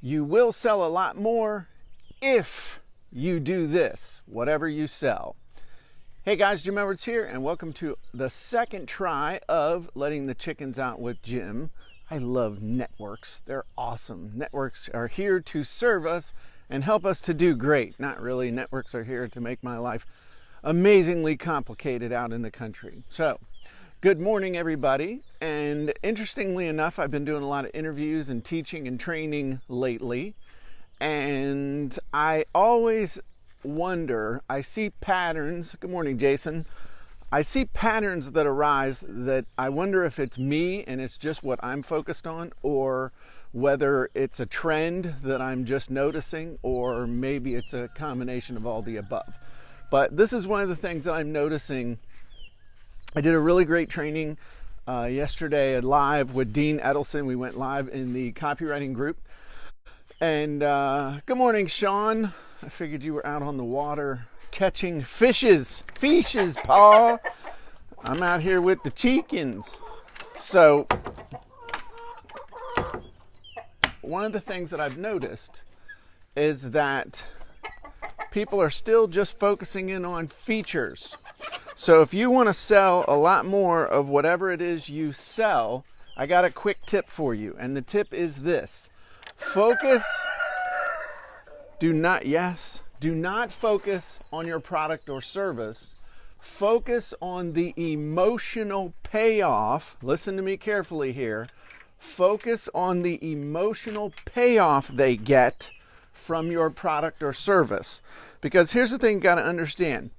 You will sell a lot more if you do this, whatever you sell. Hey guys, Jim Edwards here, and welcome to the second try of Letting the Chickens Out with Jim. I love networks. They're awesome. Networks are here to serve us and help us to do great. Not really. Networks are here to make my life amazingly complicated out in the country. So, good morning, everybody. And interestingly enough, I've been doing a lot of interviews and teaching and training lately. And I always wonder, I see patterns. Good morning, Jason. I see patterns that arise that I wonder if it's me and it's just what I'm focused on, or whether it's a trend that I'm just noticing, or maybe it's a combination of all the above. But this is one of the things that I'm noticing. I did a really great training yesterday live with Dean Edelson. We went live in the copywriting group. And good morning, Sean. I figured you were out on the water catching fishes, Paul. I'm out here with the chickens. So one of the things that I've noticed is that people are still just focusing in on features. So if you want to sell a lot more of whatever it is you sell, I got a quick tip for you. And the tip is this. Focus. Do not focus on your product or service. Focus on the emotional payoff. Listen to me carefully here. Focus on the emotional payoff they get from your product or service. Because here's the thing you got to understand.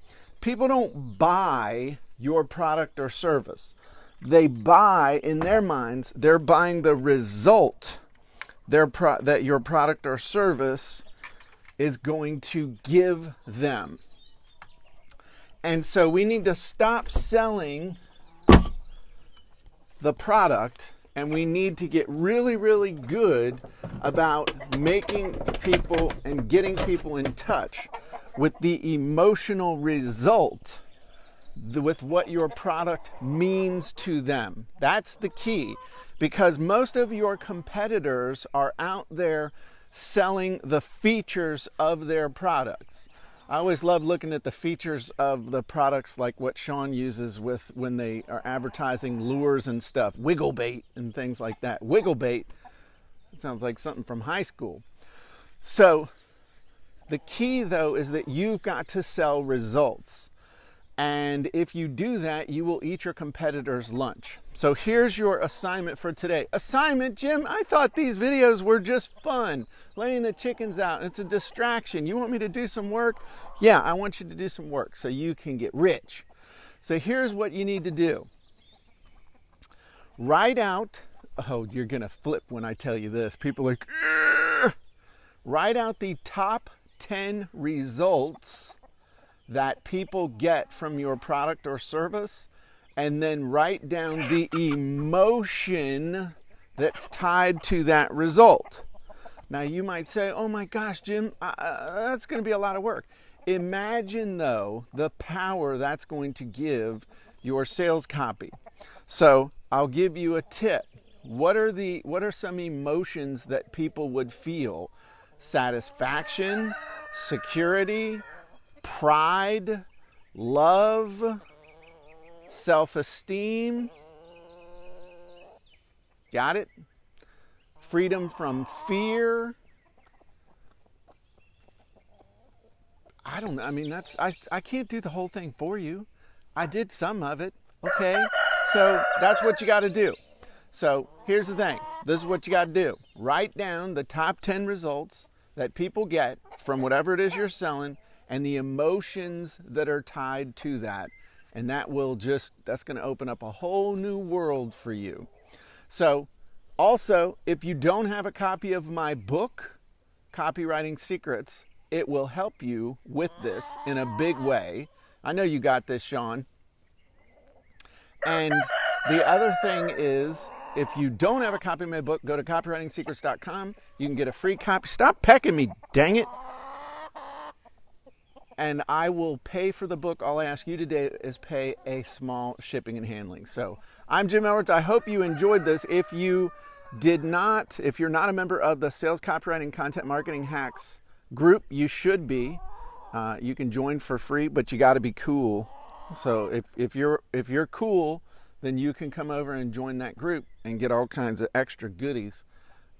People don't buy your product or service. They buy, in their minds, they're buying the result that your product or service is going to give them. And so we need to stop selling the product, and we need to get really, really good about making people and getting people in touch with the emotional result, with what your product means to them. That's the key, because most of your competitors are out there selling the features of their products. I always love looking at the features of the products, like what Sean uses with when they are advertising lures and stuff, wiggle bait and things like that. Wiggle bait, it sounds like something from high school. So the key, though, is that you've got to sell results. And if you do that, you will eat your competitor's lunch. So here's your assignment for today. Assignment, Jim? I thought these videos were just fun. Letting the chickens out. It's a distraction. You want me to do some work? Yeah, I want you to do some work so you can get rich. So here's what you need to do. Write out, oh, you're going to flip when I tell you this. People are like, "Ugh." Write out the top 10 results that people get from your product or service, and then write down the emotion that's tied to that result. Now you might say, oh my gosh, Jim, that's going to be a lot of work. Imagine, though, the power that's going to give your sales copy. So I'll give you a tip. What are some emotions that people would feel? Satisfaction, security, pride, love, self-esteem. Got it? Freedom from fear. I don't know. I mean, I can't do the whole thing for you. I did some of it. Okay. So that's what you got to do. So here's the thing. This is what you got to do. Write down the top 10 results that people get from whatever it is you're selling, and the emotions that are tied to that. And that's going to open up a whole new world for you. So also, if you don't have a copy of my book, Copywriting Secrets, it will help you with this in a big way. I know you got this, Sean. And the other thing is, if you don't have a copy of my book, go to copywritingsecrets.com. You can get a free copy. Stop pecking me, dang it. And I will pay for the book. All I ask you today is pay a small shipping and handling. So I'm Jim Edwards. I hope you enjoyed this. If you If you're not a member of the Sales Copywriting Content Marketing Hacks group, you should be. You can join for free, but you got to be cool. So if you're cool, then you can come over and join that group and get all kinds of extra goodies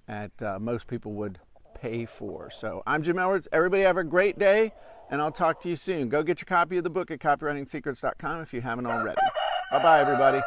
that most people would pay for. So I'm Jim Edwards. Everybody have a great day, and I'll talk to you soon. Go get your copy of the book at copywritingsecrets.com if you haven't already. Bye-bye, everybody.